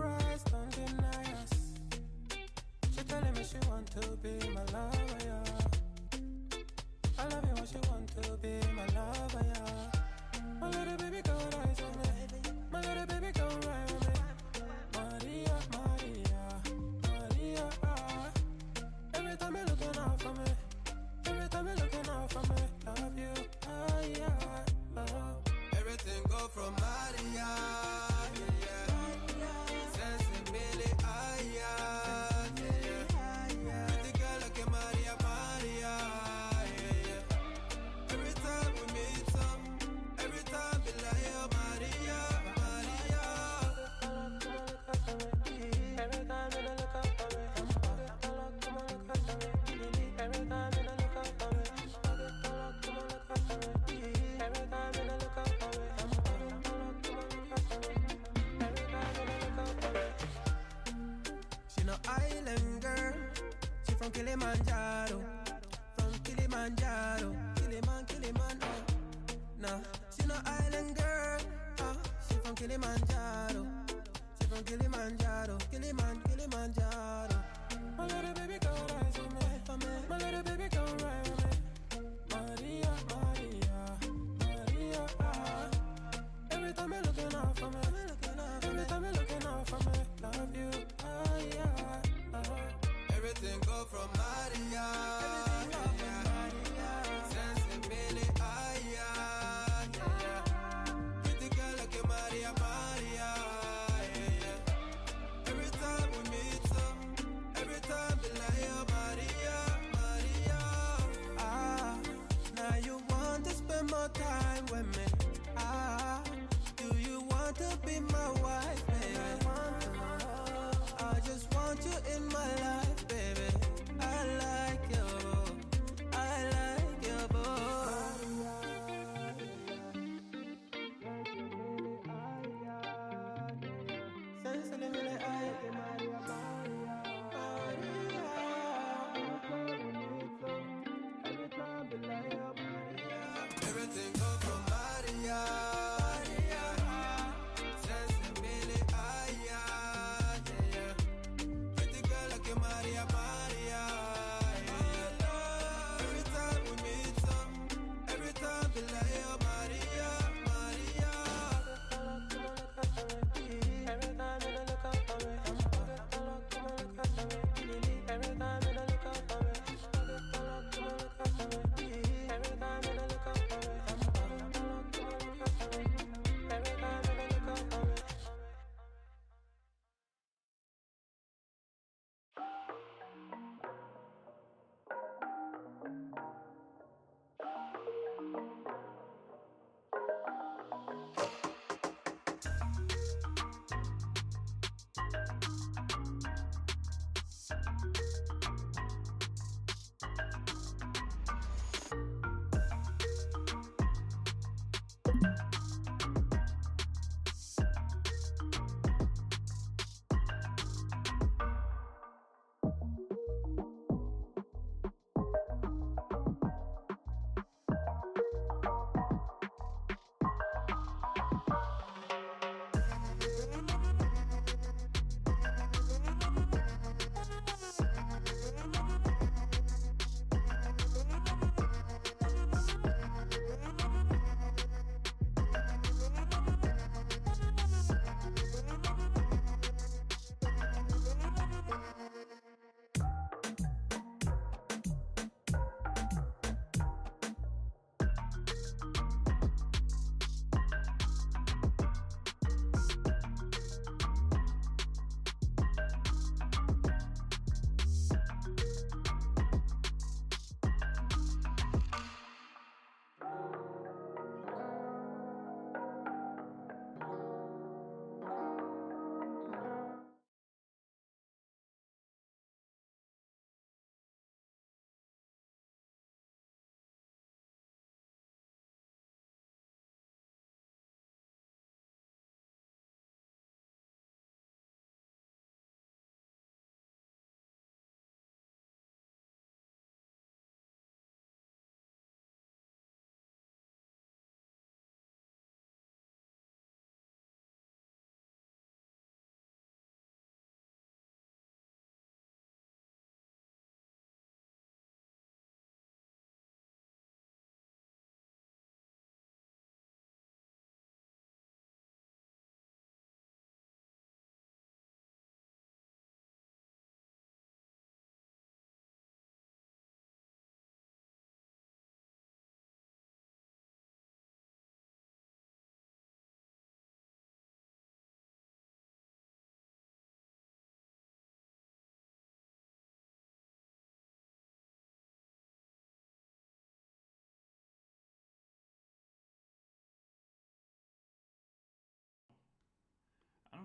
price, don't deny us. She telling me she want to be my lover, yeah. I love you when she want to be my lover, yeah. My little baby go rise on me. My little baby go ride with me. Maria, Maria, Maria, ah. Every time you're looking out for me. Every time you're looking out for me. Love you, ah, yeah, oh. Everything go from Maria, yeah. Sensibility, ah, yeah. Pretty girl like a Maria, Maria, yeah. Every time we meet up, every time be like, oh, Maria, Maria. Every time you look up for me. Come on, look up for me. Every time you look up for me. Come on, look up for me. Every time you look up for me. She no island girl, she from Kilimanjaro, Kiliman, oh. Nah, she no island girl, she from Kilimanjaro, Kilimanjaro. My little baby go rise with me. My little baby go ride with me. Maria, Maria, Maria, ah. Every time you're looking out for me. Every time you're looking out for me. Love you, ah, yeah, oh. Everything go from Maria, yeah. Sensibility, ah, yeah. Pretty girl like a Maria, Maria, yeah. Every time we meet up, every time be like, oh, Maria, Maria. Ah, now you want to spend more time with me. Ah, do you want to be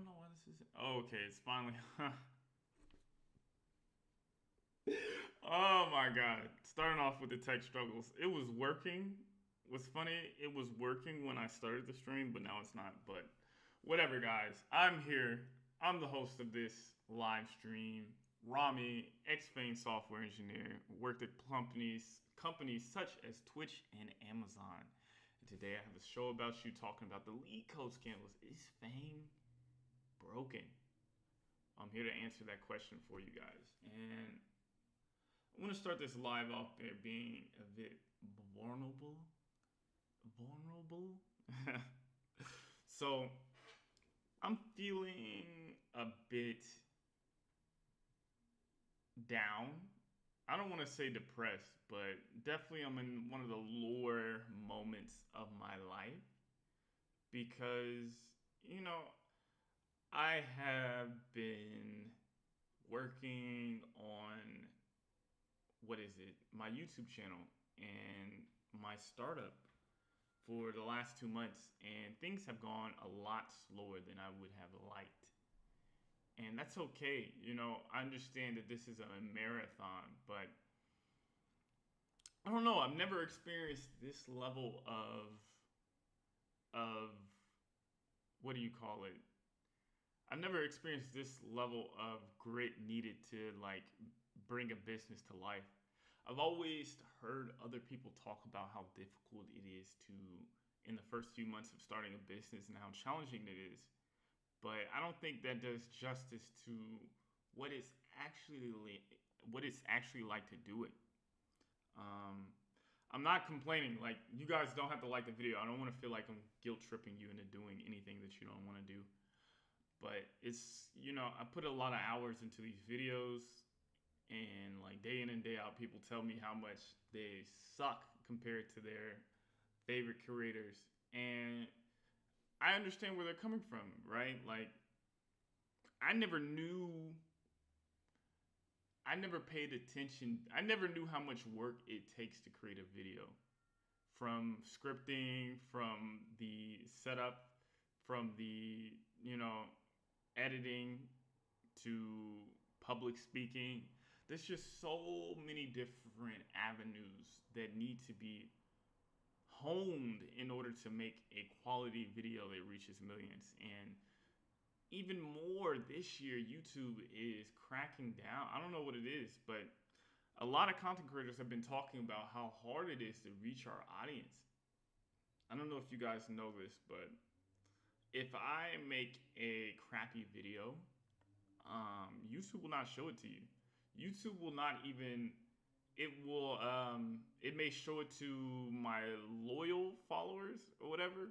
don't know why this is. Oh, okay, it's finally. Oh my god. Starting off with the tech struggles. It was working. What's funny, it was working when I started the stream, but now it's not. But whatever, guys. I'm here. I'm the host of this live stream. Rami, ex-FAANG software engineer, worked at companies such as Twitch and Amazon. And today I have a show about you talking about the LeetCode scandals. Is FAANG broken? I'm here to answer that question for you guys. And I'm going to start this live off there being a bit vulnerable. So I'm feeling a bit down. I don't want to say depressed, but definitely I'm in one of the lower moments of my life because, I have been working on my YouTube channel and my startup for the last 2 months, and things have gone a lot slower than I would have liked. And that's okay. I understand that this is a marathon, but I don't know. I've never experienced this level of what do you call it? I've never experienced this level of grit needed to bring a business to life. I've always heard other people talk about how difficult it is in the first few months of starting a business and how challenging it is. But I don't think that does justice to what it's actually like to do it. I'm not complaining. You guys don't have to like the video. I don't want to feel like I'm guilt tripping you into doing anything that you don't want to do. But it's, I put a lot of hours into these videos, and day in and day out, people tell me how much they suck compared to their favorite creators. And I understand where they're coming from, right? I never paid attention. I never knew how much work it takes to create a video. From scripting, from the setup, from the, editing to public speaking. There's just so many different avenues that need to be honed in order to make a quality video that reaches millions. And even more this year, YouTube is cracking down. I don't know what it is, but a lot of content creators have been talking about how hard it is to reach our audience. I don't know if you guys know this, but if I make a crappy video, YouTube will not show it to you. YouTube will not even, it may show it to my loyal followers or whatever,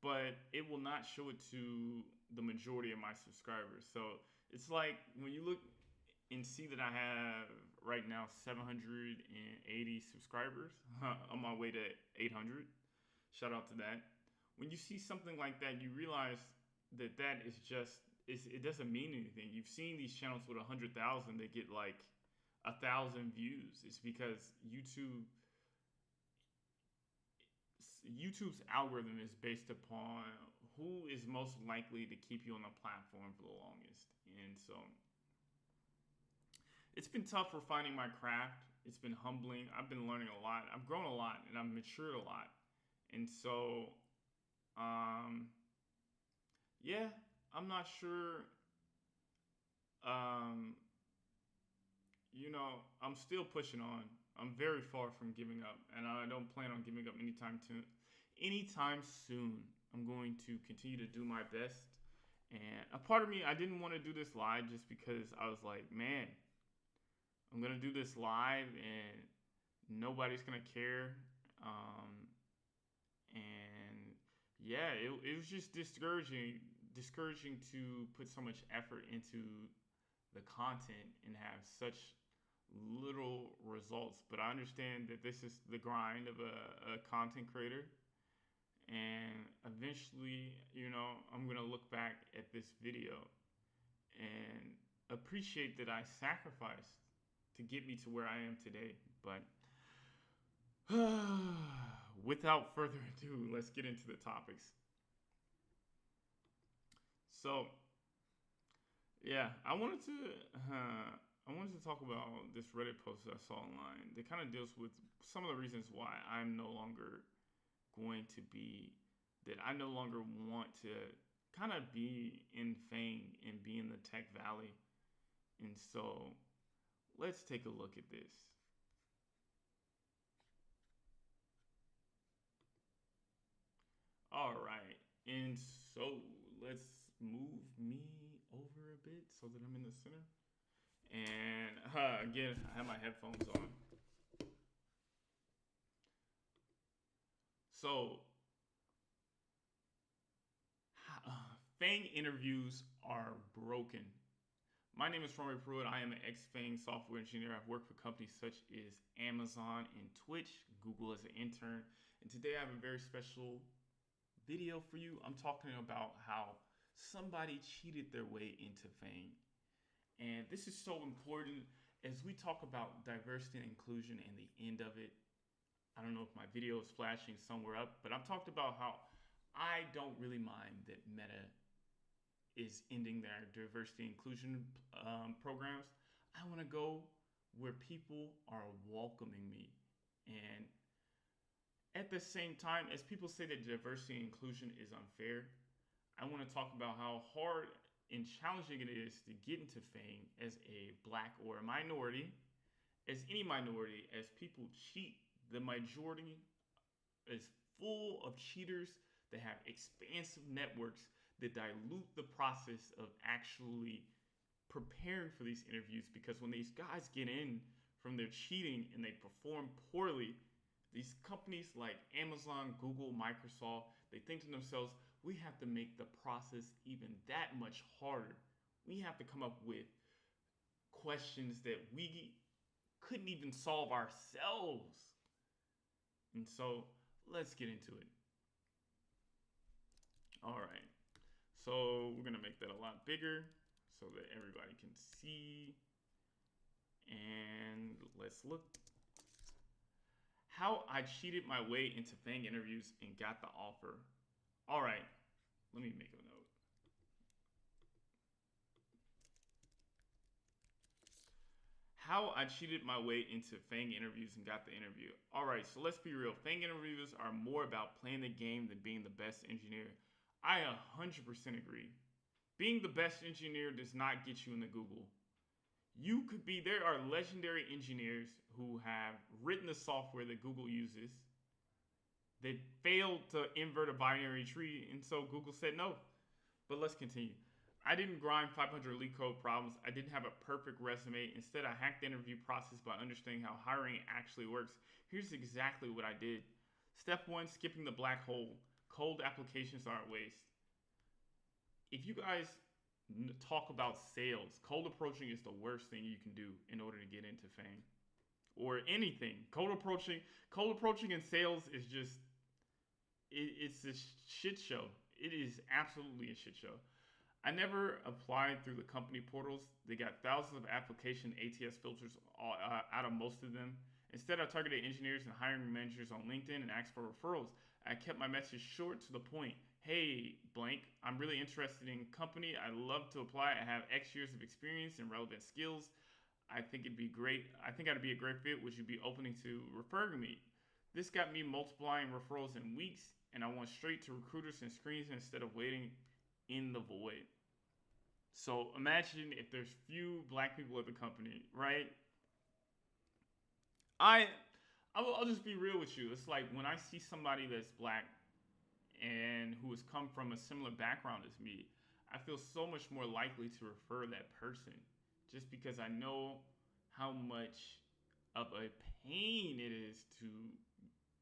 but it will not show it to the majority of my subscribers. So it's like when you look and see that I have right now 780 subscribers, on my way to 800. Shout out to that. When you see something like that, you realize that is just, it doesn't mean anything. You've seen these channels with 100,000 that get 1,000 views. It's because YouTube's algorithm is based upon who is most likely to keep you on the platform for the longest. And so it's been tough refining my craft. It's been humbling. I've been learning a lot. I've grown a lot, and I've matured a lot. And so yeah, I'm not sure. I'm still pushing on. I'm very far from giving up, and I don't plan on giving up anytime soon. I'm going to continue to do my best. And a part of me, I didn't want to do this live just because I was like, man, I'm going to do this live and nobody's going to care. And yeah, it was just discouraging to put so much effort into the content and have such little results. But I understand that this is the grind of a content creator. And eventually, I'm going to look back at this video and appreciate that I sacrificed to get me to where I am today. But without further ado, let's get into the topics. So yeah, I wanted to talk about this Reddit post that I saw online that kind of deals with some of the reasons why I'm no longer going to be that I no longer want to kind of be in FAANG and be in the Tech Valley. And so let's take a look at this. All right. And so let's move me over a bit so that I'm in the center. And again, I have my headphones on. So, FAANG interviews are broken. My name is Romeo Pruitt. I am an ex-FAANG software engineer. I've worked for companies such as Amazon and Twitch, Google as an intern. And today I have a very special video for you. I'm talking about how somebody cheated their way into FAANG. And this is so important as we talk about diversity and inclusion and the end of it. I don't know if my video is flashing somewhere up, but I've talked about how I don't really mind that Meta is ending their diversity and inclusion programs. I want to go where people are welcoming me. And at the same time, as people say that diversity and inclusion is unfair, I want to talk about how hard and challenging it is to get into FAANG as a black or a minority, as any minority, as people cheat. The majority is full of cheaters that have expansive networks that dilute the process of actually preparing for these interviews, because when these guys get in from their cheating and they perform poorly, these companies like Amazon, Google, Microsoft, they think to themselves, we have to make the process even that much harder. We have to come up with questions that we couldn't even solve ourselves. And so let's get into it. All right. So we're going to make that a lot bigger so that everybody can see. And let's look. How I cheated my way into FAANG interviews and got the offer. All right. Let me make a note. How I cheated my way into FAANG interviews and got the interview. All right, so let's be real. FAANG interviews are more about playing the game than being the best engineer. I 100% agree. Being the best engineer does not get you into Google. There are legendary engineers who have written the software that Google uses that failed to invert a binary tree, and so Google said no. But let's continue. I didn't grind 500 LeetCode problems. I didn't have a perfect resume. Instead, I hacked the interview process by understanding how hiring actually works. Here's exactly what I did. Step 1, skipping the black hole. Cold applications are a waste. If you guys talk about sales, cold approaching is the worst thing you can do in order to get into FAANG or anything. Cold approaching in sales is just, it's a shit show. It is absolutely a shit show. I never applied through the company portals. They got thousands of application ATS filters out of most of them. Instead, I targeted engineers and hiring managers on LinkedIn and asked for referrals. I kept my message short to the point. Hey, blank, I'm really interested in company. I'd love to apply. I have X years of experience and relevant skills. I think I'd be a great fit. Would you be open to referring me? This got me multiplying referrals in weeks, and I went straight to recruiters and screens instead of waiting in the void. So imagine if there's few black people at the company, right? I'll just be real with you. It's like when I see somebody that's black and who has come from a similar background as me, I feel so much more likely to refer that person just because I know how much of a pain it is to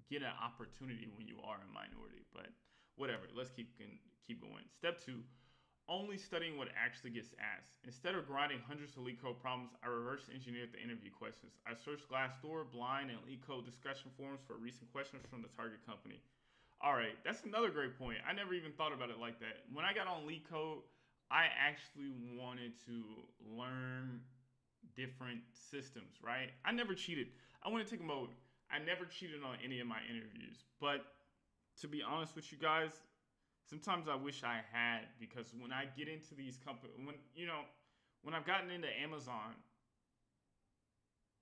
get an opportunity when you are a minority. But whatever, let's keep going. Step 2, only studying what actually gets asked. Instead of grinding hundreds of LeetCode problems, I reverse engineered the interview questions. I searched Glassdoor, Blind, and LeetCode discussion forums for recent questions from the target company. All right, that's another great point. I never even thought about it like that. When I got on LeetCode, I actually wanted to learn different systems, right? I never cheated. I want to take a moment. I never cheated on any of my interviews. But to be honest with you guys, sometimes I wish I had, because when I get into these companies, when I've gotten into Amazon,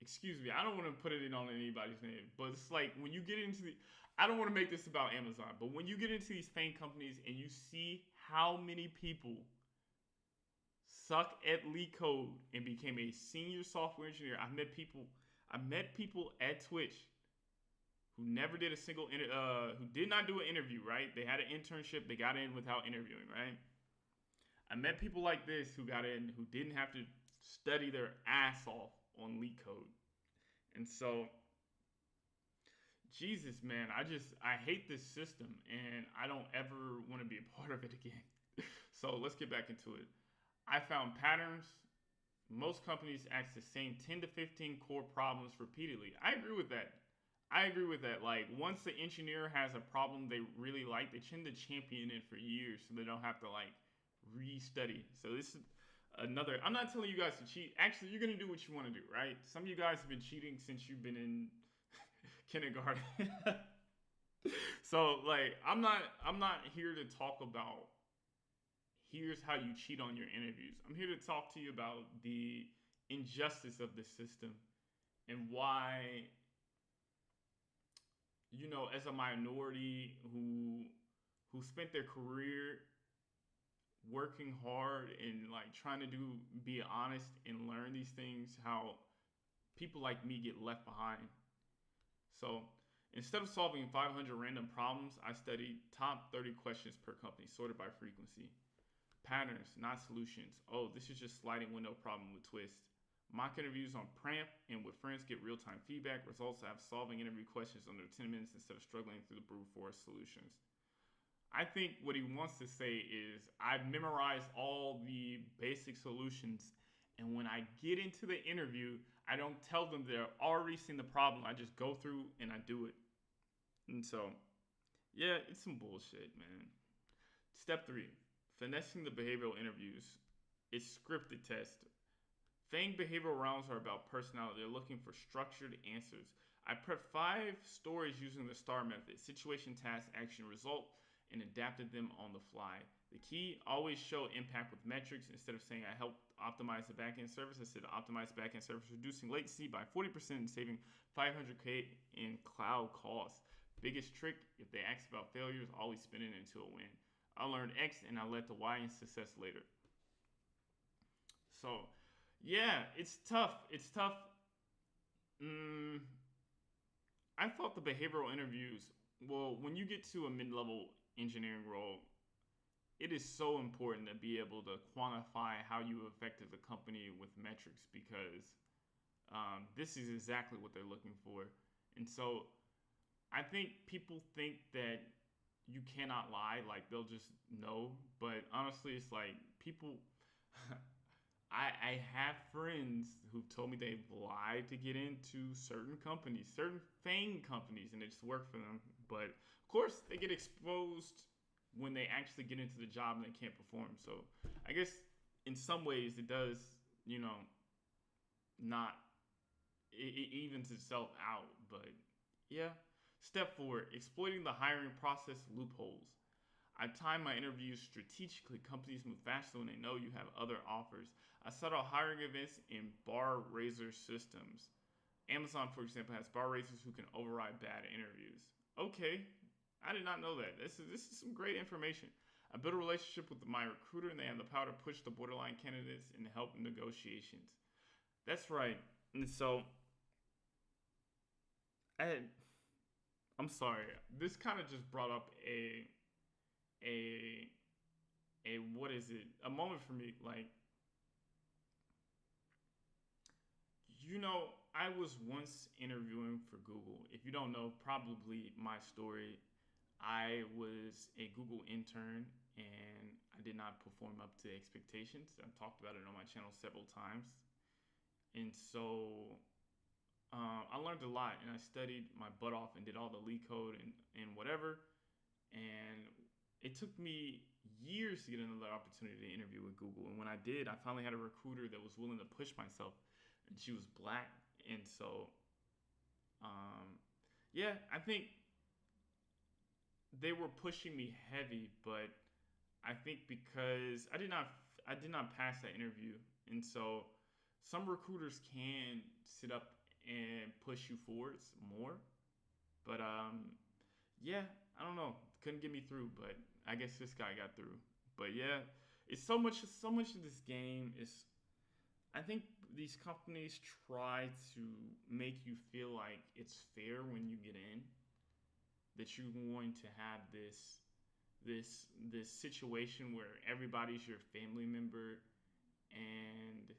excuse me, I don't want to put it in on anybody's name, but it's like when you get into the, I don't want to make this about Amazon, but when you get into these FAANG companies and you see how many people suck at LeetCode and became a senior software engineer, I met people at Twitch who never did a single, who did not do an interview, right? They had an internship, they got in without interviewing, right? I met people like this who got in, who didn't have to study their ass off on LeetCode. And so, Jesus, man, I hate this system and I don't ever want to be a part of it again. So let's get back into it. I found patterns. Most companies ask the same 10 to 15 core problems repeatedly. I agree with that. Like, once the engineer has a problem they really like, they tend to champion it for years so they don't have to, like, restudy. So this is another, I'm not telling you guys to cheat. Actually, you're going to do what you want to do, right? Some of you guys have been cheating since you've been in kindergarten. So, like, I'm not here to talk about here's how you cheat on your interviews. I'm here to talk to you about the injustice of the system and why, you know, as a minority who spent their career working hard and like trying to be honest and learn these things, how people like me get left behind. So instead of solving 500 random problems, I studied top 30 questions per company, sorted by frequency. Patterns, not solutions. Oh, this is just sliding window problem with twist. Mock interviews on Pramp and with friends get real-time feedback. Results have solving interview questions under 10 minutes instead of struggling through the brute force solutions. I think what he wants to say is I've memorized all the basic solutions, and when I get into the interview, I don't tell them they've already seen the problem. I just go through and I do it. And so, yeah, it's some bullshit, man. Step 3. Finessing the behavioral interviews. It's scripted test. FAANG behavioral rounds are about personality. They're looking for structured answers. I prepped 5 stories using the STAR method: situation, task, action, result, and adapted them on the fly. The key, always show impact with metrics. Instead of saying I helped optimize the backend service, I said optimize backend service, reducing latency by 40% and saving $500K in cloud costs. Biggest trick, if they ask about failures, always spin it into a win. I learned X and I led to Y in success later. So, yeah, it's tough. I thought the behavioral interviews, well, when you get to a mid-level engineering role, it is so important to be able to quantify how you affected the company with metrics, because this is exactly what they're looking for. And so I think people think that you cannot lie, like they'll just know. But honestly, it's like people, I have friends who've told me they've lied to get into certain companies, certain FAANG companies, and it just worked for them. But of course, they get exposed when they actually get into the job and they can't perform. So I guess in some ways it does, you know, not, it evens itself out. But yeah. Step 4, exploiting the hiring process loopholes. I time my interviews strategically. Companies move faster when they know you have other offers. I set out hiring events in bar raiser systems. Amazon, for example, has bar raisers who can override bad interviews. Okay, I did not know that. This is some great information. I built a relationship with my recruiter, and they have the power to push the borderline candidates and help negotiations. That's right. And so, I'm sorry. This kind of just brought up a what is it? A moment for me. Like, you know, I was once interviewing for Google. If you don't know, probably my story. I was a Google intern and I did not perform up to expectations. I've talked about it on my channel several times. And so I learned a lot, and I studied my butt off and did all the LeetCode and whatever. And it took me years to get another opportunity to interview with Google. And when I did, I finally had a recruiter that was willing to push myself. And she was black. And so, yeah, I think they were pushing me heavy. But I think because I did not pass that interview, And so some recruiters can sit up and push you forwards more. But yeah, I don't know. Couldn't get me through, but I guess this guy got through. But yeah, it's so much of this game is, I think these companies try to make you feel like it's fair when you get in, that you're going to have this situation where everybody's your family member, and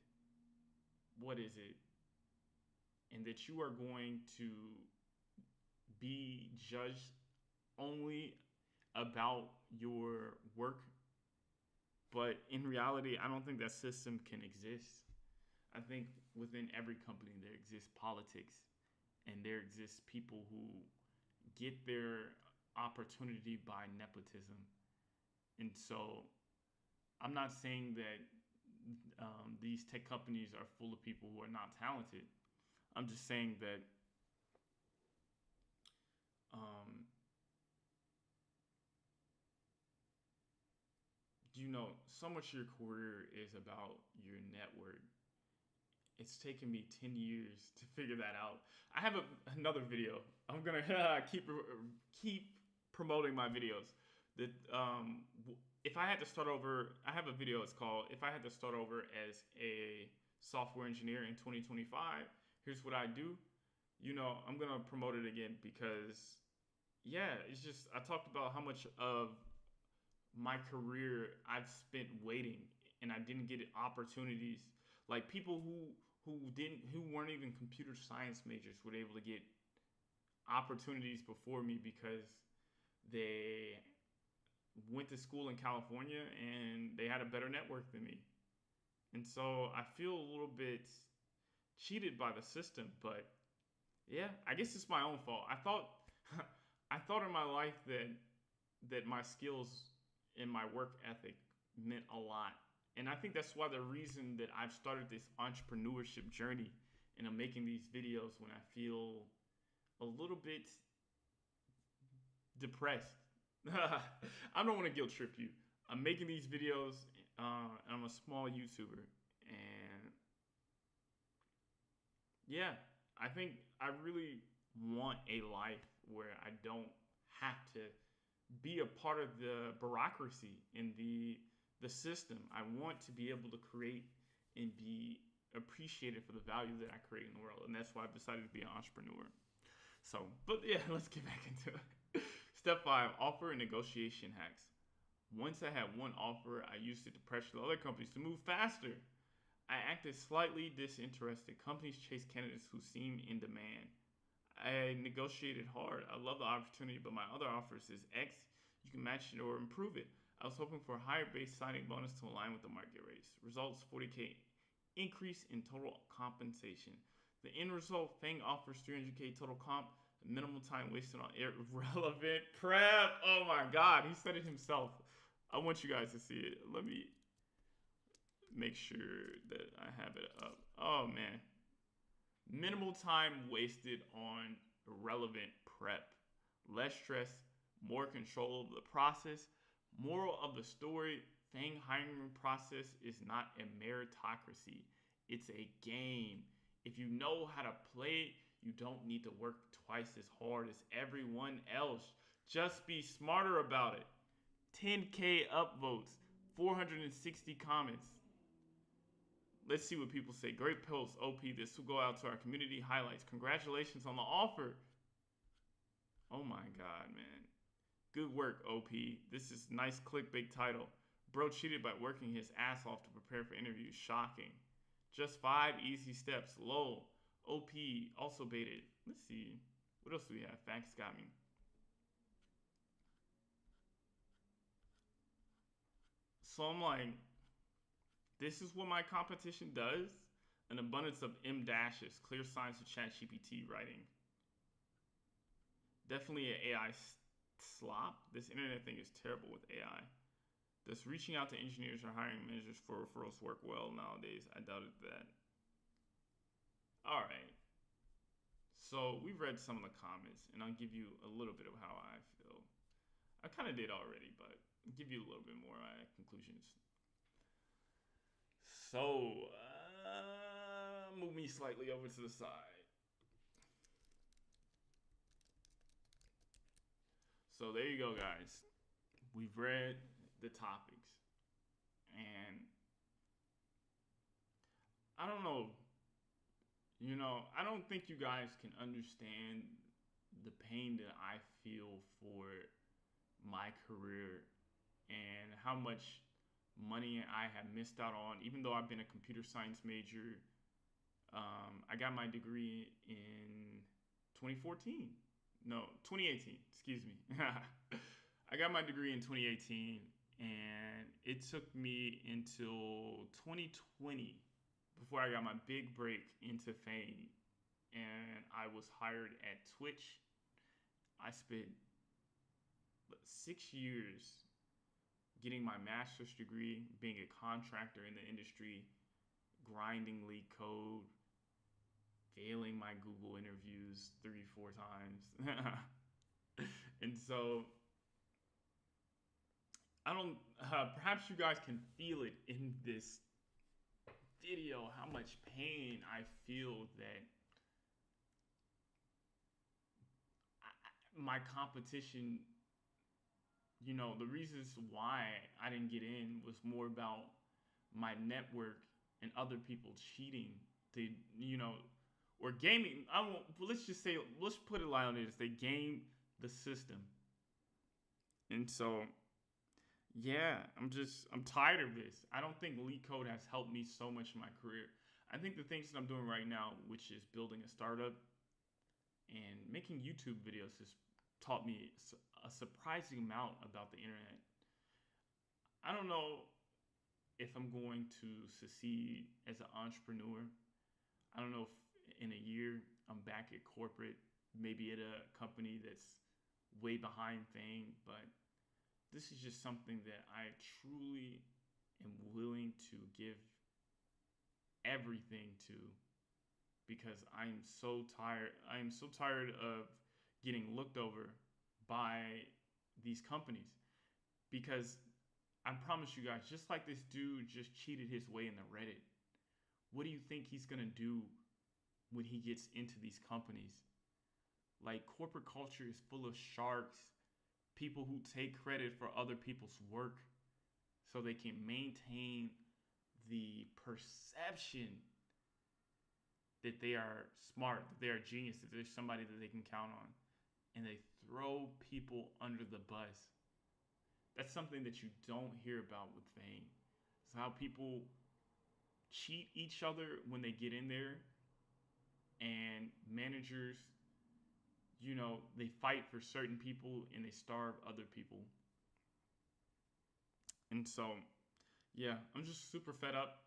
what is it? And that you are going to be judged only about your work. But in reality, I don't think that system can exist. I think within every company there exists politics, and there exists people who get their opportunity by nepotism. And so I'm not saying that these tech companies are full of people who are not talented. I'm just saying that um, so much of your career is about your network. It's taken me 10 years to figure that out. I have another video. I'm gonna keep promoting my videos. That if I had to start over, I have a video. It's called "If I Had to Start Over as a Software Engineer in 2025." Here's what I do. I'm gonna promote it again because, yeah, it's just I talked about how much of my career I've spent waiting, and I didn't get opportunities. Like people who weren't even computer science majors were able to get opportunities before me because they went to school in California and they had a better network than me. And so I feel a little bit cheated by the system, but yeah, I guess it's my own fault. I thought I thought in my life that my skills and my work ethic meant a lot. And I think that's why the reason that I've started this entrepreneurship journey and I'm making these videos when I feel a little bit depressed. I don't want to guilt trip you. I'm making these videos. I'm a small YouTuber. And yeah, I think I really want a life where I don't have to be a part of the bureaucracy in the system. I want to be able to create and be appreciated for the value that I create in the world. And that's why I've decided to be an entrepreneur. So, but yeah, let's get back into it. Step 5, offer and negotiation hacks. Once I had one offer, I used it to pressure the other companies to move faster. I acted slightly disinterested. Companies chase candidates who seem in demand. I negotiated hard. I love the opportunity, but my other offer says X. You can match it or improve it. I was hoping for a higher base signing bonus to align with the market rates. Results, 40K increase in total compensation. The end result, FAANG offers 300K total comp, minimal time wasted on irrelevant prep. Oh my God, he said it himself. I want you guys to see it. Let me make sure that I have it up. Oh man. Minimal time wasted on irrelevant prep. Less stress, more control of the process. Moral of the story, FAANG hiring process is not a meritocracy. It's a game. If you know how to play it, you don't need to work twice as hard as everyone else. Just be smarter about it. 10K upvotes, 460 comments. Let's see what people say. Great post, OP. This will go out to our community highlights. Congratulations on the offer. Oh my God, man. Good work, OP. This is nice clickbait title. Bro cheated by working his ass off to prepare for interviews. Shocking. Just 5 easy steps. Lol. OP also baited. Let's see. What else do we have? Facts got me. So I'm like, this is what my competition does? An abundance of M dashes. Clear signs of ChatGPT writing. Definitely an AI slop. This internet thing is terrible with AI. Does reaching out to engineers or hiring managers for referrals work well nowadays? I doubted that. All right. So we've read some of the comments, and I'll give you a little bit of how I feel. I kind of did already, but I'll give you a little bit more conclusions. So, move me slightly over to the side. So there you go, guys. We've read the topics, and I don't know. I don't think you guys can understand the pain that I feel for my career and how much money I have missed out on. Even though I've been a computer science major, I got my degree in 2014. No, 2018. Excuse me. I got my degree in 2018, and it took me until 2020 before I got my big break into FAANG, and I was hired at Twitch. I spent 6 years getting my master's degree, being a contractor in the industry, grinding LeetCode, failing my Google interviews 3-4 times. And so I don't, perhaps you guys can feel it in this video, how much pain I feel that my competition, the reasons why I didn't get in was more about my network and other people cheating to, or gaming. Let's just say, let's put it like this: they game the system. And so, yeah, I'm tired of this. I don't think LeetCode has helped me so much in my career. I think the things that I'm doing right now, which is building a startup and making YouTube videos, has taught me a surprising amount about the internet. I don't know if I'm going to succeed as an entrepreneur. I don't know if in a year I'm back at corporate, maybe at a company that's way behind FAANG, but this is just something that I truly am willing to give everything to, because I'm so tired. I am so tired of getting looked over by these companies. Because I promise you guys, just like this dude just cheated his way in the Reddit, what do you think he's gonna do when he gets into these companies? Like, corporate culture is full of sharks, people who take credit for other people's work so they can maintain the perception that they are smart, that they are genius, that there's somebody that they can count on. And they throw people under the bus. That's something that you don't hear about with FAANG. It's how people cheat each other when they get in there, and managers, they fight for certain people and they starve other people. And so, yeah, I'm just super fed up.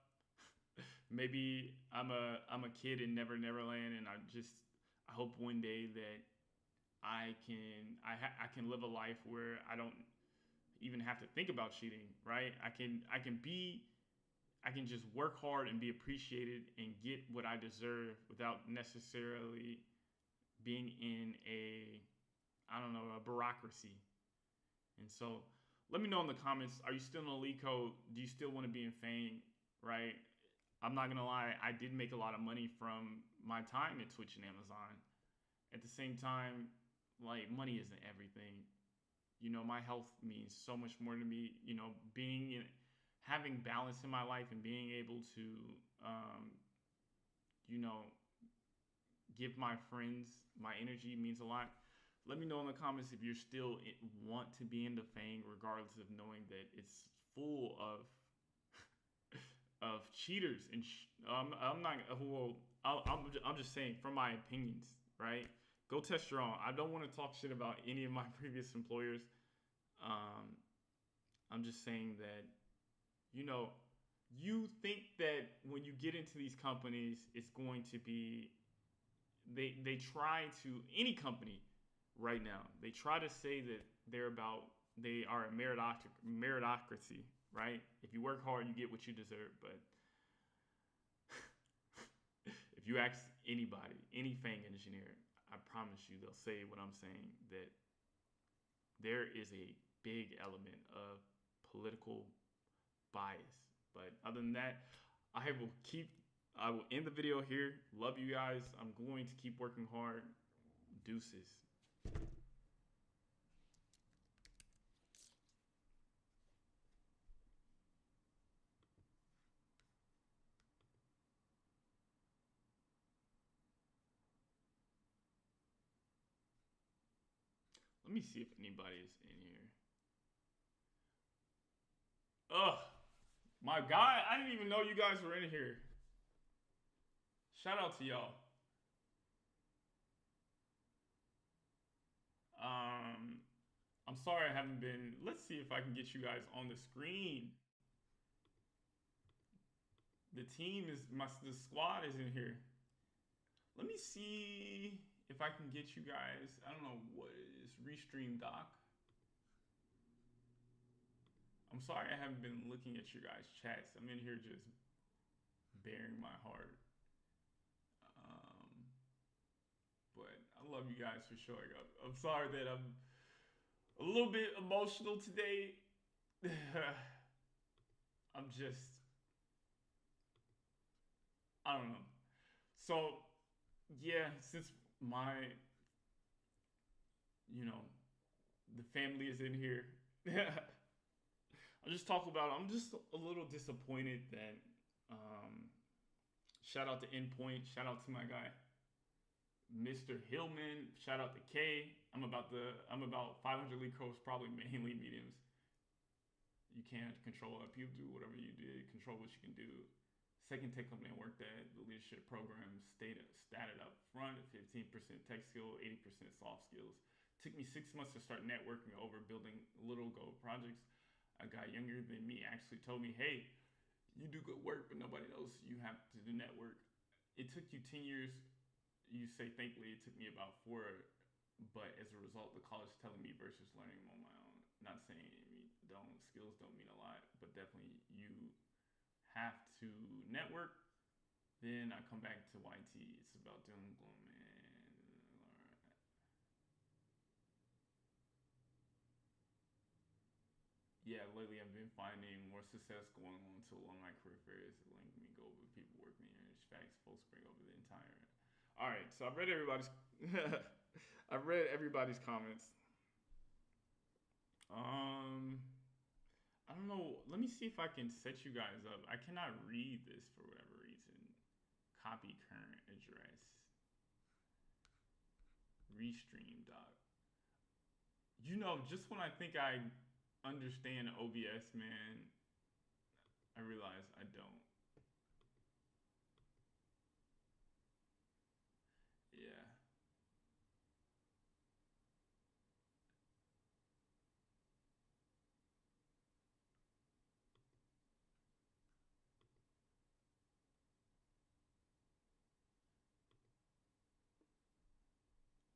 Maybe I'm a kid in Never Neverland, and I hope one day that I can live a life where I don't even have to think about cheating, right? I can just work hard and be appreciated and get what I deserve without necessarily being in a bureaucracy. And so let me know in the comments, are you still in LeetCode? Do you still want to be in FAANG, right? I'm not going to lie, I did make a lot of money from my time at Twitch and Amazon. At the same time, like, money isn't everything. My health means so much more to me. Having balance in my life and being able to, give my friends my energy means a lot. Let me know in the comments if you're still want to be in the FAANG, regardless of knowing that it's full of cheaters. And I'm not. Well, I'm just saying from my opinions, right? Go test your own. I don't want to talk shit about any of my previous employers. I'm just saying that, you think that when you get into these companies, it's going to be, they try to, any company right now, they try to say that they are a meritocracy, right? If you work hard, you get what you deserve. But if you ask anybody, any FAANG engineer, I promise you they'll say what I'm saying, that there is a big element of political bias. But other than that, I will end the video here. Love you guys. I'm going to keep working hard. Deuces. Let me see if anybody is in here. Ugh. My God, I didn't even know you guys were in here. Shout out to y'all. I'm sorry I haven't been. Let's see if I can get you guys on the screen. The team is the squad is in here. Let me see if I can get you guys. I don't know what it is. Restream doc. I'm sorry I haven't been looking at your guys' chats. I'm in here just bearing my heart. But I love you guys for showing up. I'm sorry that I'm a little bit emotional today. I'm just, I don't know. So, yeah, since the family is in here. I'm just a little disappointed that, shout out to Endpoint, shout out to my guy, Mr. Hillman, shout out to K. I'm about 500 LeetCode, probably mainly mediums. You can't control it. People do whatever you did, control what you can do. Second tech company I worked at, the leadership program stated up front, 15% tech skill, 80% soft skills. Took me 6 months to start networking over building little goal projects. A guy younger than me actually told me, hey, you do good work, but nobody knows you have to do network. It took you 10 years. You say thankfully it took me about 4, but as a result, the college telling me versus learning them on my own. Not saying skills don't mean a lot, but definitely you have to network. Then I come back to YT. It's about doing gloom and yeah, lately I've been finding more success going on to alumni career fairs that link me go with people working in your facts, folks bring over the entire. All right, so I've read everybody's comments. I don't know. Let me see if I can set you guys up. I cannot read this for whatever reason. Copy current address. Restream doc. Just when I think I understand OBS, man, I realize I don't. Yeah.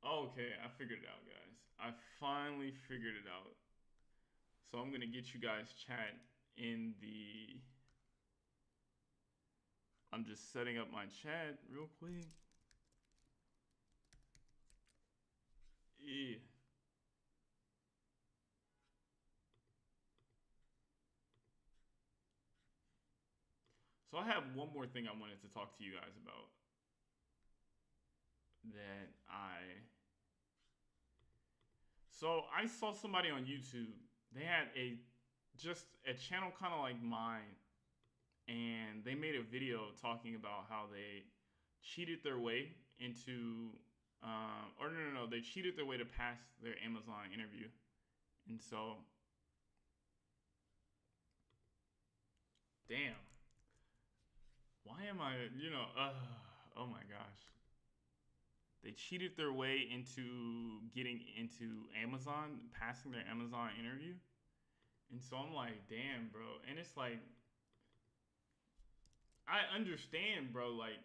Okay, I figured it out, guys. I finally figured it out. So I'm going to get you guys chat in the... I'm just setting up my chat real quick. Yeah. So I have one more thing I wanted to talk to you guys about. So I saw somebody on YouTube. They had a channel kind of like mine, and they made a video talking about how they cheated their way into, they cheated their way to pass their Amazon interview, and so, damn, why am I, oh my gosh. They cheated their way into getting into Amazon, passing their Amazon interview. And so I'm like, damn, bro. And it's like, I understand, bro. Like,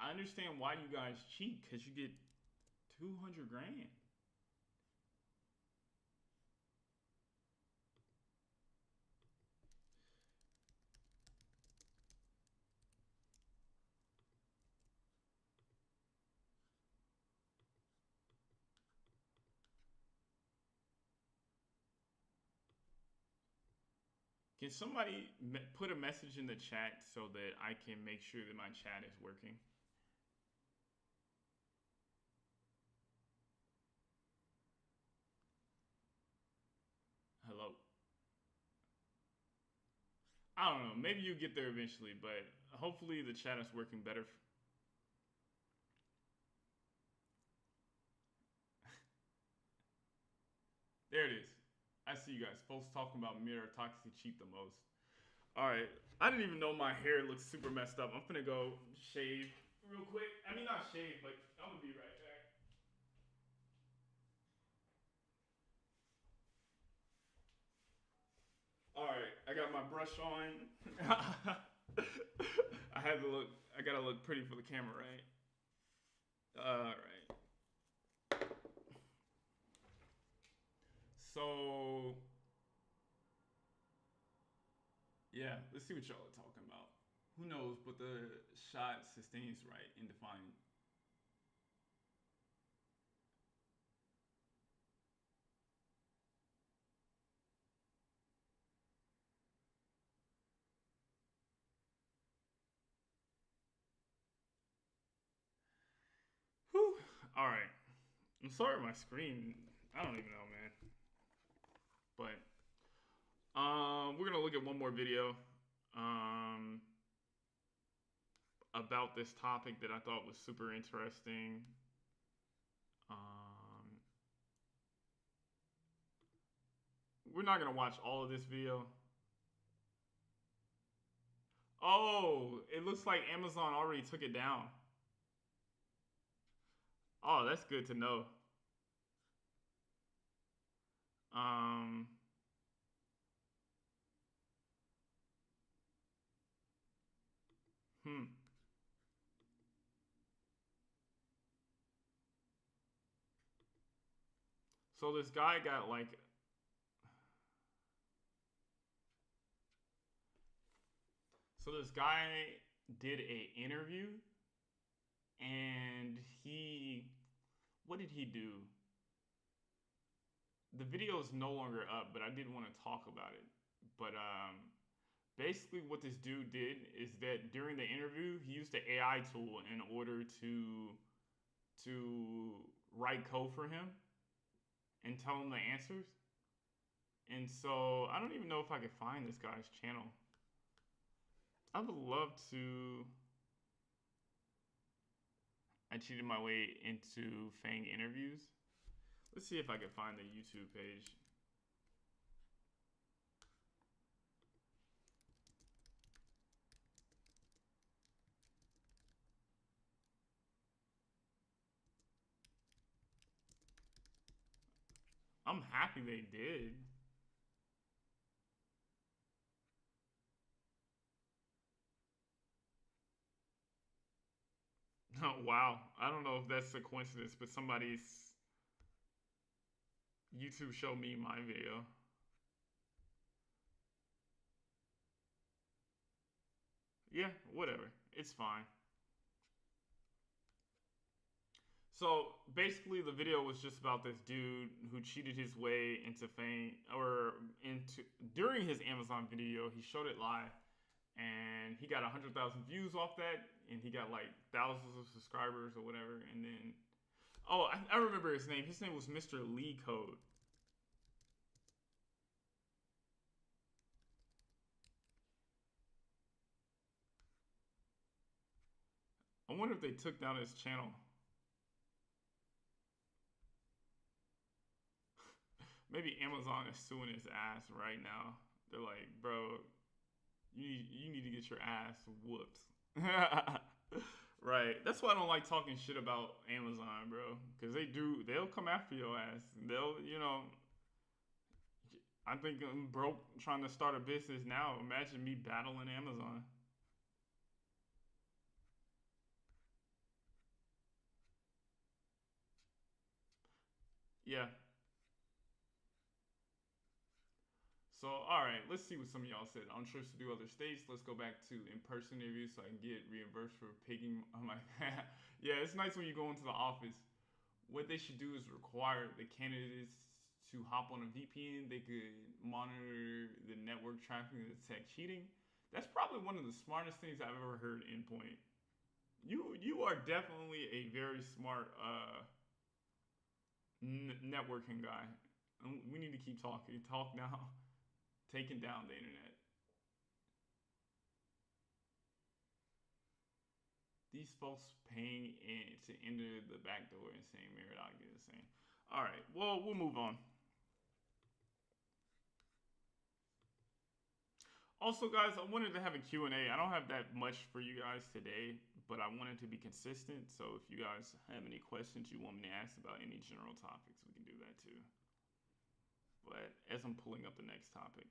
I understand why you guys cheat, because you get 200 grand. Can somebody put a message in the chat so that I can make sure that my chat is working? Hello. I don't know. Maybe you get there eventually, but hopefully the chat is working better. There it is. I see you guys. Folks talking about meritocracy cheat the most. All right. I didn't even know my hair looks super messed up. I'm finna go shave real quick. I mean, not shave, but I'm gonna be right back. All right. I got my brush on. I had to look. I gotta look pretty for the camera, right? All right. So, yeah, let's see what y'all are talking about. Who knows, but the shot sustains right in defining. Whew. All right. I'm sorry my screen. I don't even know, man. But we're gonna look at one more video about this topic that I thought was super interesting. We're not gonna watch all of this video. Oh, it looks like Amazon already took it down. Oh, that's good to know. Hmm. So this guy got like. So this guy did a interview, and what did he do? The video is no longer up, but I did want to talk about it. But basically, what this dude did is that during the interview, he used the AI tool in order to write code for him and tell him the answers. And so I don't even know if I could find this guy's channel. I would love to. I cheated my way into FAANG interviews. Let's see if I can find the YouTube page. I'm happy they did. Oh, wow. I don't know if that's a coincidence, but somebody's YouTube showed me my video. Yeah, whatever. It's fine. So basically, the video was just about this dude who cheated his way into fame, or into during his Amazon video. He showed it live, and he got 100,000 views off that, and he got like thousands of subscribers or whatever. And then, oh, I remember his name. His name was Mr. LeetCode. I wonder if they took down his channel. Maybe Amazon is suing his ass right now. They're like, bro, you need to get your ass whooped. Right. That's why I don't like talking shit about Amazon, bro. Because they'll come after your ass. I think I'm broke trying to start a business now. Imagine me battling Amazon. Yeah. So, all right, let's see what some of y'all said. On trips to do other states, let's go back to in-person interviews so I can get reimbursed for picking. I'm like, yeah, it's nice when you go into the office. What they should do is require the candidates to hop on a VPN. They could monitor the network traffic and detect cheating. That's probably one of the smartest things I've ever heard. Endpoint. You are definitely a very smart networking guy. We need to keep talking. Talk now. Taking down the internet. These folks paying in to enter the back door and saying Merodach is the same. All right. Well, we'll move on. Also, guys, I wanted to have a Q&A. I don't have that much for you guys today, but I wanted to be consistent. So if you guys have any questions you want me to ask about any general topics, we can do that too. But as I'm pulling up the next topic.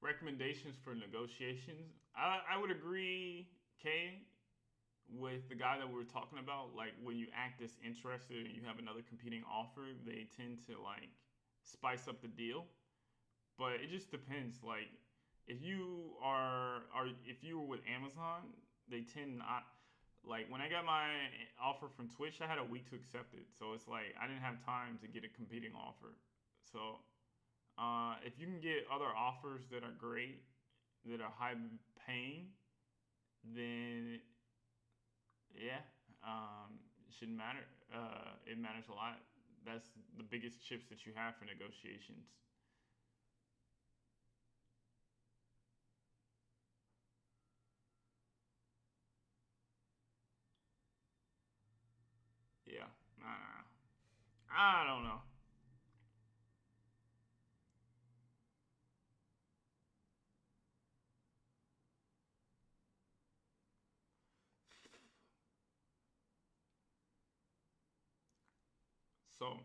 Recommendations for negotiations. I would agree, Kay, with the guy that we were talking about. Like when you act disinterested and you have another competing offer, they tend to like spice up the deal. But it just depends. Like if you if you were with Amazon, they tend not like when I got my offer from Twitch, I had a week to accept it. So it's like I didn't have time to get a competing offer. So if you can get other offers that are great, that are high paying, then yeah, it shouldn't matter. It matters a lot. That's the biggest chips that you have for negotiations. Yeah, I don't know. So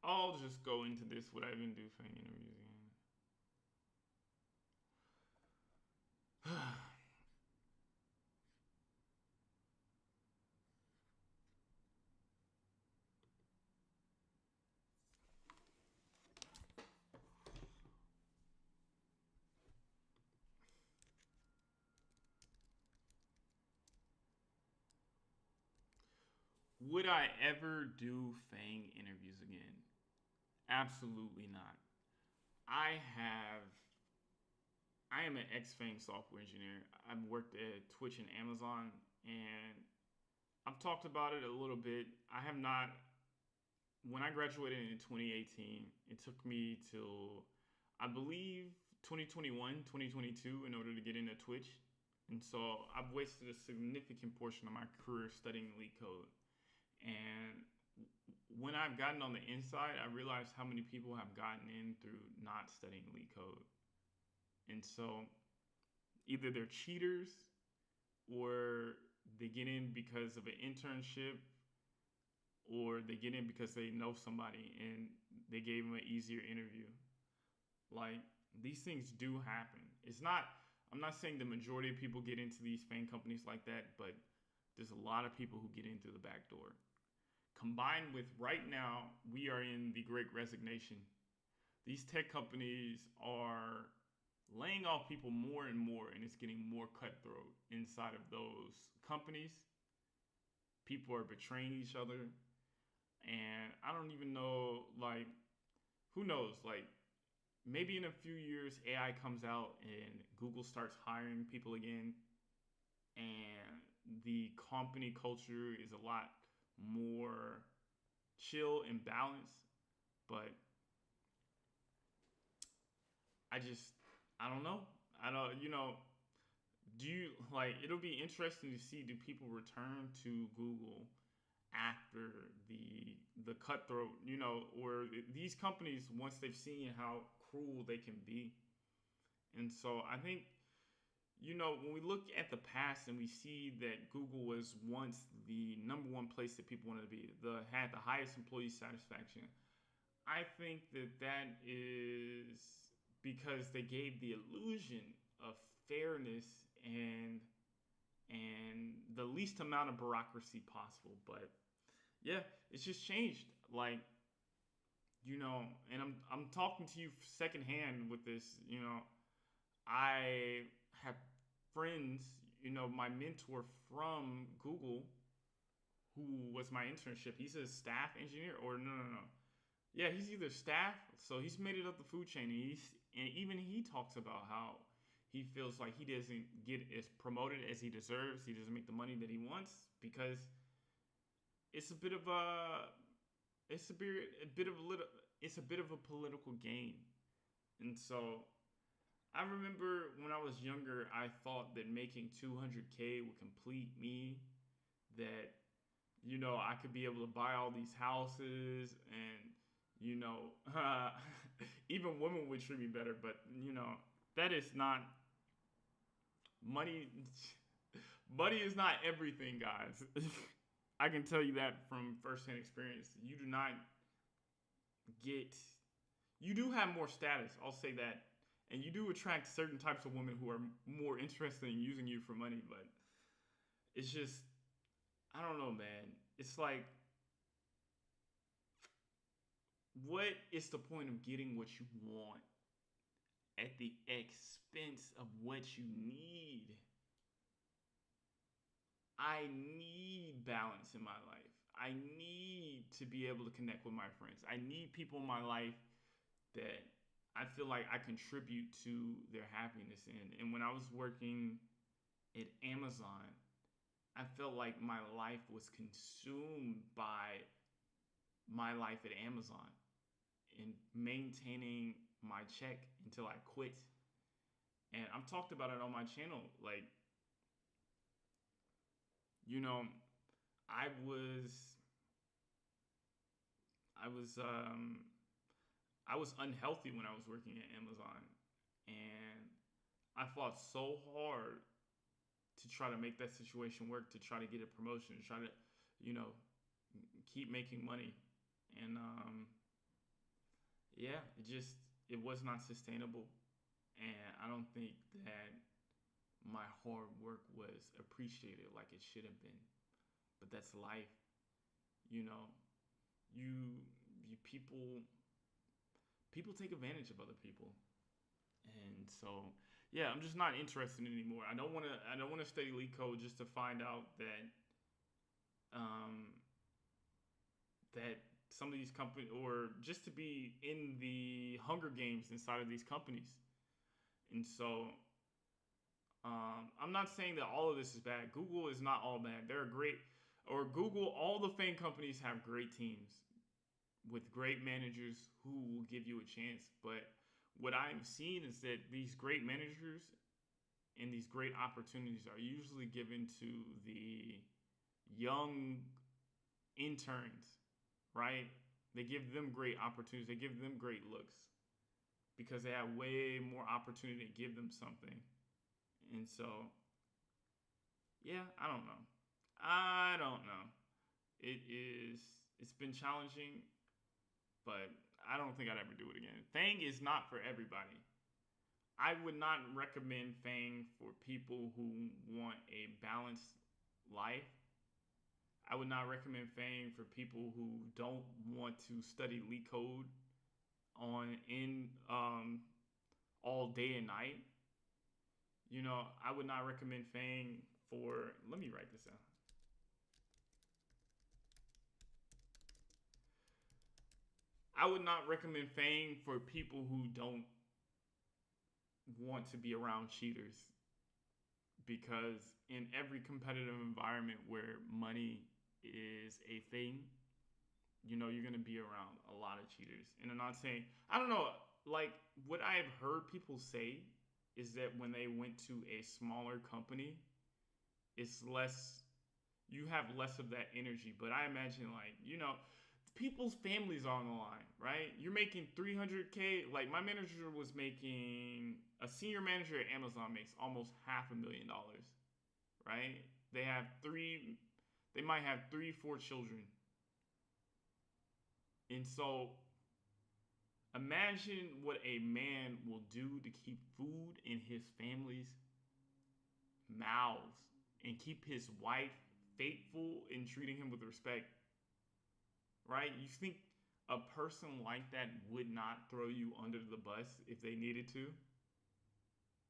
I'll just go into this. What I even do for interviews again. Would I ever do FAANG interviews again? Absolutely not. I have. I am an ex-FAANG software engineer. I've worked at Twitch and Amazon, and I've talked about it a little bit. I have not. When I graduated in 2018, it took me till I believe 2021, 2022 in order to get into Twitch. And so I've wasted a significant portion of my career studying LeetCode. And when I've gotten on the inside, I realized how many people have gotten in through not studying LeetCode. And so either they're cheaters or they get in because of an internship or they get in because they know somebody and they gave them an easier interview. Like these things do happen. I'm not saying the majority of people get into these FAANG companies like that, but there's a lot of people who get in through the back door. Combined with right now, we are in the great resignation. These tech companies are laying off people more and more, and it's getting more cutthroat inside of those companies. People are betraying each other. And I don't even know, like, who knows? Like, maybe in a few years, AI comes out and Google starts hiring people again. And the company culture is a lot more chill and balanced. But I I don't know. I don't. Do you like? It'll be interesting to see. Do people return to Google after the cutthroat? Or these companies, once they've seen how cruel they can be. And so I think, when we look at the past and we see that Google was once the number one place that people wanted to be, had the highest employee satisfaction. I think that is because they gave the illusion of fairness and the least amount of bureaucracy possible. But yeah, it's just changed. Like, and I'm talking to you secondhand with this. I have friends, my mentor from Google, who was my internship. He's a staff engineer, or no. Yeah, he's either staff, so he's made it up the food chain. And even he talks about how he feels like he doesn't get as promoted as he deserves. He doesn't make the money that he wants because it's a bit of a political game. And so I remember when I was younger, I thought that making 200K would complete me, that I could be able to buy all these houses and even women would treat me better. But that is not money. Money is not everything, guys. I can tell you that from firsthand experience. You do have more status, I'll say that. And you do attract certain types of women who are more interested in using you for money. But it's just, I don't know, man. It's like, what is the point of getting what you want at the expense of what you need? I need balance in my life. I need to be able to connect with my friends. I need people in my life that I feel like I contribute to their happiness in. And when I was working at Amazon, I felt like my life was consumed by my life at Amazon and maintaining my check until I quit. And I've talked about it on my channel. Like, I was unhealthy when I was working at Amazon, and I fought so hard to try to make that situation work, to try to get a promotion, to try to, keep making money. And yeah, it was not sustainable. And I don't think that my hard work was appreciated like it should have been. But that's life. You people take advantage of other people. And so, yeah, I'm just not interested anymore. I don't want to study LeetCode just to find out that that some of these companies, or just to be in the Hunger Games inside of these companies. And so I'm not saying that all of this is bad. Google is not all bad. They're great. Or Google, all the FAANG companies have great teams with great managers who will give you a chance. But what I'm seeing is that these great managers and these great opportunities are usually given to the young interns, right? They give them great opportunities. They give them great looks because they have way more opportunity to give them something. And so, yeah, I don't know. It's been challenging, but I don't think I'd ever do it again. FAANG is not for everybody. I would not recommend FAANG for people who want a balanced life. I would not recommend FAANG for people who don't want to study LeetCode all day and night. I would not recommend FAANG for, let me write this down. I would not recommend FAANG for people who don't want to be around cheaters, because in every competitive environment where money is a thing, you're going to be around a lot of cheaters. And I'm not saying, I don't know, like what I have heard people say is that when they went to a smaller company, it's less, you have less of that energy. But I imagine, like, people's families are on the line, right? You're making 300K. Like, my manager was making, a senior manager at Amazon makes almost $500,000, right? They have they might have 3, 4 children. And so imagine what a man will do to keep food in his family's mouths and keep his wife faithful and treating him with respect, right? You think a person like that would not throw you under the bus if they needed to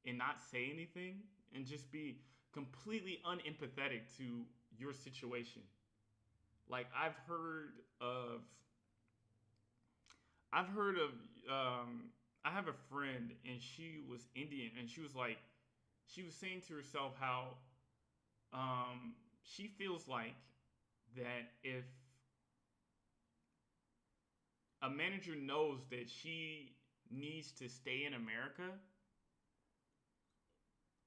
and not say anything and just be completely unempathetic to your situation? Like, I have a friend, and she was Indian, and she was like, she was saying to herself how she feels like that if a manager knows that she needs to stay in America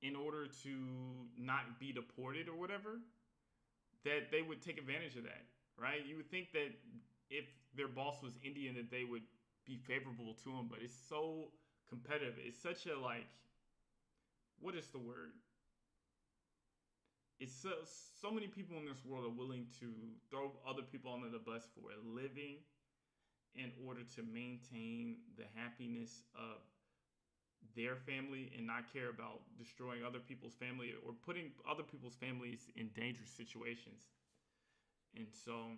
in order to not be deported or whatever, that they would take advantage of that, right? You would think that if their boss was Indian, that they would be favorable to him, but it's so competitive. It's such a, like, what is the word? It's so many people in this world are willing to throw other people under the bus for a living in order to maintain the happiness of their family and not care about destroying other people's family or putting other people's families in dangerous situations. And so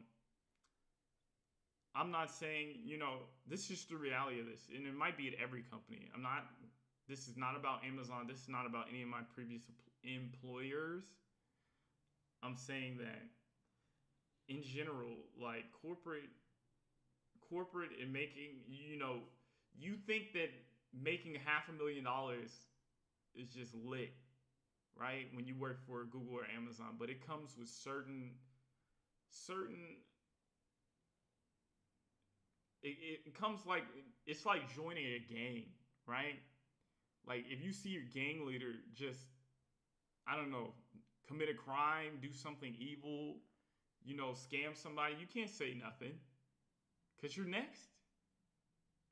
I'm not saying, this is just the reality of this. And it might be at every company. This is not about Amazon. This is not about any of my previous employers. I'm saying that in general, like corporate and making, you think that making $500,000 is just lit, right? When you work for Google or Amazon, but it comes with certain it comes like, it's like joining a gang, right? Like, if you see your gang leader just, I don't know, commit a crime, do something evil, scam somebody, you can't say nothing because you're next.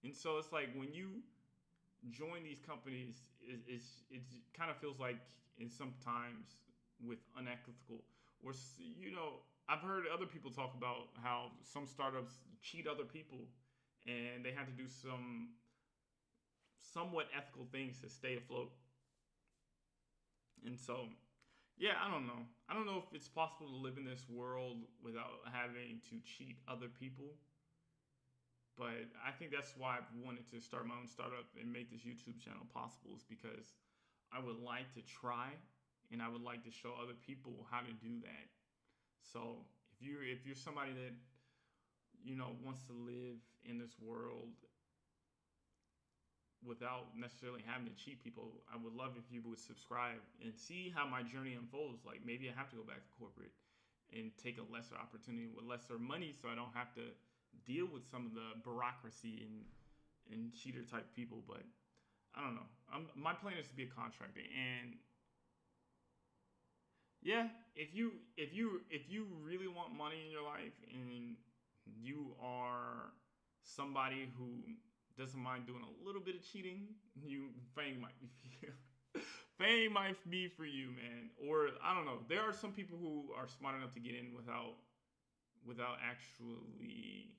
And so it's like when you join these companies, it kind of feels like, in sometimes with unethical, or I've heard other people talk about how some startups cheat other people and they have to do some somewhat ethical things to stay afloat. And so, yeah, I don't know. I don't know if it's possible to live in this world without having to cheat other people. But I think that's why I've wanted to start my own startup and make this YouTube channel possible, is because I would like to try and I would like to show other people how to do that. So if you're somebody that wants to live in this world without necessarily having to cheat people, I would love if you would subscribe and see how my journey unfolds. Like, maybe I have to go back to corporate and take a lesser opportunity with lesser money, so I don't have to deal with some of the bureaucracy and cheater type people. But I don't know. My plan is to be a contractor, and yeah, if you really want money in your life and you are somebody who doesn't mind doing a little bit of cheating, FAANG might be for you. FAANG might be for you, man. Or I don't know. There are some people who are smart enough to get in without actually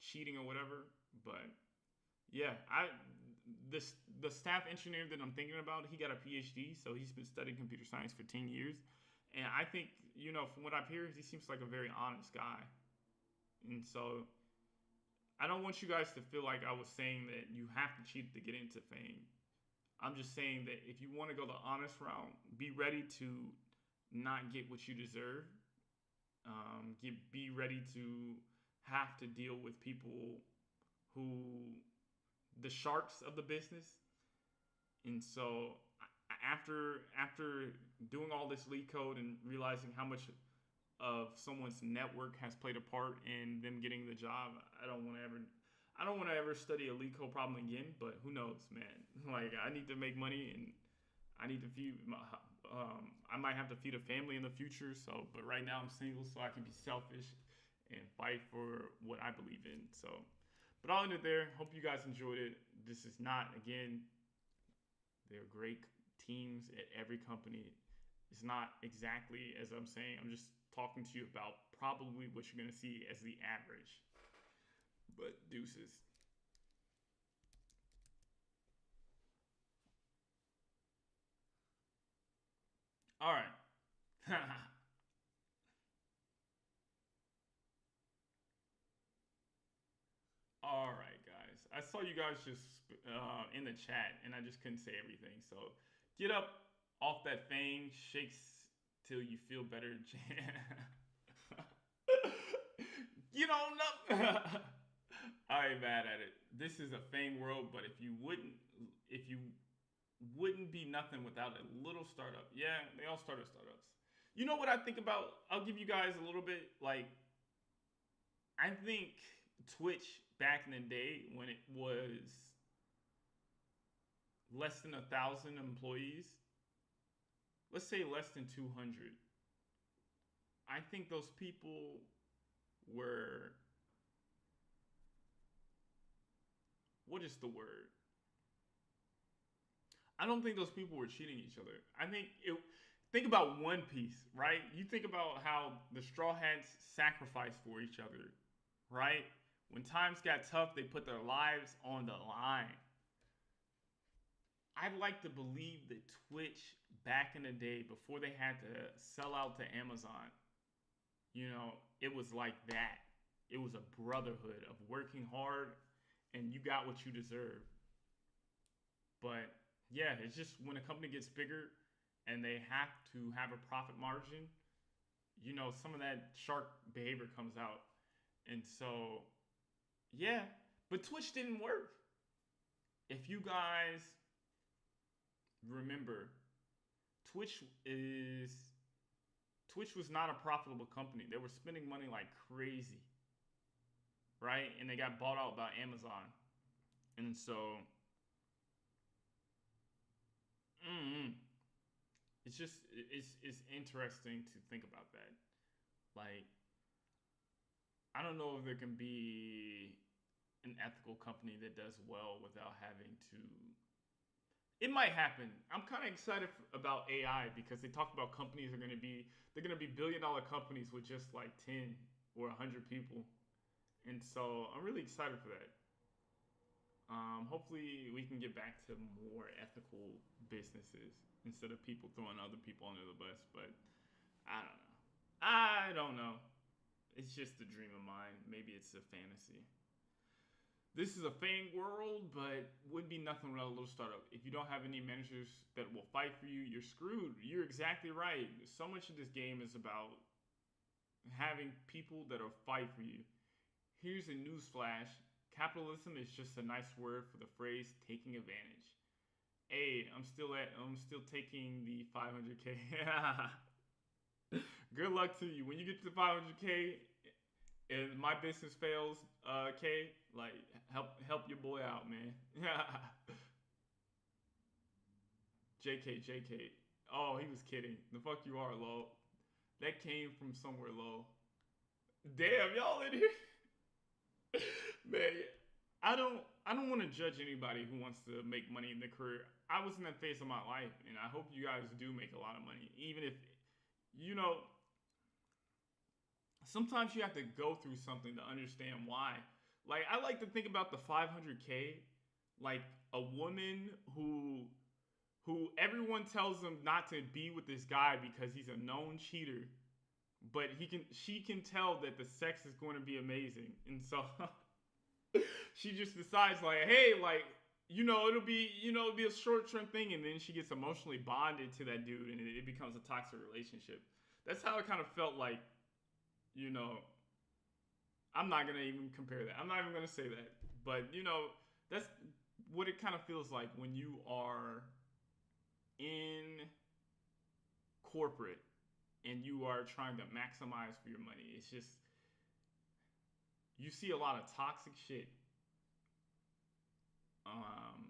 cheating or whatever. But yeah, the staff engineer that I'm thinking about, he got a PhD, so he's been studying computer science for 10 years. And I think, from what I've heard, he seems like a very honest guy. And so I don't want you guys to feel like I was saying that you have to cheat to get into FAANG. I'm just saying that if you want to go the honest route, be ready to not get what you deserve. Be ready to have to deal with people the sharks of the business. And so after doing all this LeetCode and realizing how much of someone's network has played a part in them getting the job, I don't want to ever study a LeetCode problem again, but who knows, man? Like, I need to make money and I need to feed my, I might have to feed a family in the future. So, but right now I'm single, so I can be selfish and fight for what I believe in. So, but I'll end it there. Hope you guys enjoyed it. This is not, again, they're great teams at every company. It's not exactly as I'm saying. I'm just talking to you about probably what you're going to see as the average. But deuces. All right. All right, guys. I saw you guys just in the chat, and I just couldn't say everything. So get up off that FAANG, shakes till you feel better. Get on up. I ain't mad at it. This is a FAANG world, but if you wouldn't be nothing without a little startup. Yeah, they all start at startups. You know what I think about? I'll give you guys a little bit. Like, I think Twitch back in the day when it was less than 1,000 employees, let's say less than 200. I think those people were, what is the word? I don't think those people were cheating each other. Think about One Piece, right? You think about how the Straw Hats sacrificed for each other, right? When times got tough, they put their lives on the line. I'd like to believe that Twitch back in the day, before they had to sell out to Amazon, it was like that. It was a brotherhood of working hard and you got what you deserve. But yeah, it's just when a company gets bigger and they have to have a profit margin, some of that shark behavior comes out. And so, yeah, but Twitch didn't work. If you guys remember, Twitch was not a profitable company. They were spending money like crazy, right? And they got bought out by Amazon. And so, it's interesting to think about that. Like, I don't know if there can be an ethical company that does well without having to. It might happen. I'm kind of excited about AI because they talk about companies they're going to be billion-dollar companies with just like 10 or 100 people, and so I'm really excited for that. Hopefully we can get back to more ethical businesses instead of people throwing other people under the bus. But I don't know. It's just a dream of mine. Maybe it's a fantasy. This is a FAANG world, but wouldn't be nothing without a little startup. If you don't have any managers that will fight for you, you're screwed. You're exactly right. So much of this game is about having people that will fight for you. Here's a newsflash. Capitalism is just a nice word for the phrase taking advantage. Hey, I'm still taking the 500K. Good luck to you. When you get to 500K and my business fails, K, like help your boy out, man. JK. Oh, he was kidding. The fuck you are, lol. That came from somewhere, lol. Damn, y'all in here. Man, I don't want to judge anybody who wants to make money in their career. I was in that phase of my life, and I hope you guys do make a lot of money. Even if, sometimes you have to go through something to understand why. Like, I like to think about the 500K like a woman who everyone tells them not to be with this guy because he's a known cheater, but she can tell that the sex is going to be amazing, and so she just decides like, hey, like, it'll be a short-term thing, and then she gets emotionally bonded to that dude, and it becomes a toxic relationship. That's how it kind of felt like, I'm not gonna even compare that. I'm not even gonna say that, but that's what it kind of feels like when you are in corporate and you are trying to maximize for your money. It's just, you see a lot of toxic shit Um,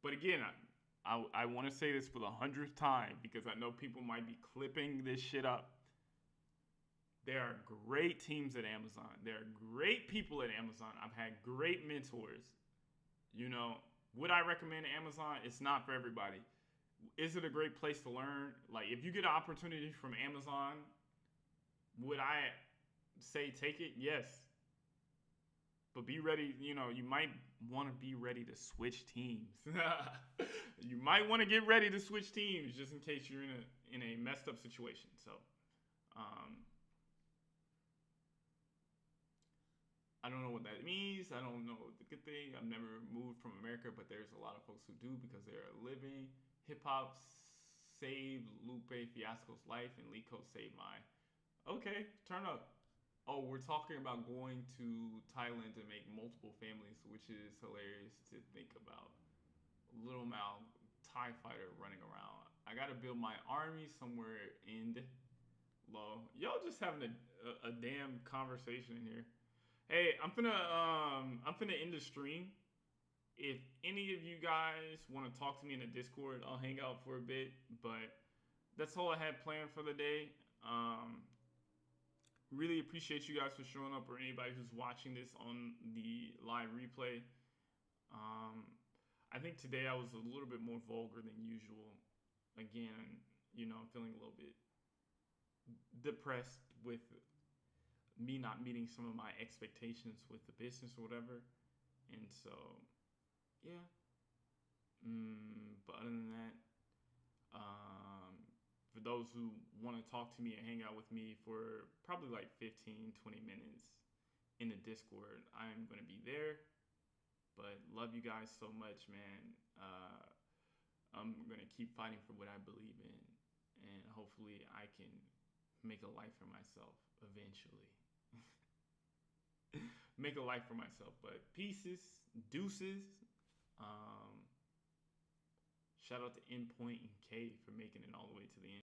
but again, I want to say this for the 100th time because I know people might be clipping this shit up. There are great teams at Amazon. There are great people at Amazon. I've had great mentors. You know, would I recommend Amazon? It's not for everybody. Is it a great place to learn? Like, if you get an opportunity from Amazon, would I say take it? Yes. But be ready. You know, you might want to be ready to switch teams. You might want to get ready to switch teams just in case you're in a messed up situation. So, I don't know what that means. I don't know the good thing. I've never moved from America, but there's a lot of folks who do because they are living. Hip hop saved Lupe Fiasco's life, and LeetCode saved mine. Okay, turn up. Oh, we're talking about going to Thailand to make multiple families, which is hilarious to think about. Little Mal, TIE fighter running around. I gotta build my army somewhere in low. Y'all just having a damn conversation in here. Hey, I'm finna end the stream. If any of you guys want to talk to me in the Discord, I'll hang out for a bit. But that's all I had planned for the day. Really appreciate you guys for showing up, or anybody who's watching this on the live replay. I think today I was a little bit more vulgar than usual. Again, you know, I'm feeling a little bit depressed with me not meeting some of my expectations with the business or whatever. And so, yeah. But other than that, for those who want to talk to me and hang out with me for probably like 15, 20 minutes in the Discord, I'm going to be there. But love you guys so much, man. I'm going to keep fighting for what I believe in. And hopefully I can make a life for myself eventually. Make a life for myself. But pieces, deuces. Shout out to Endpoint and K for making it all the way to the end.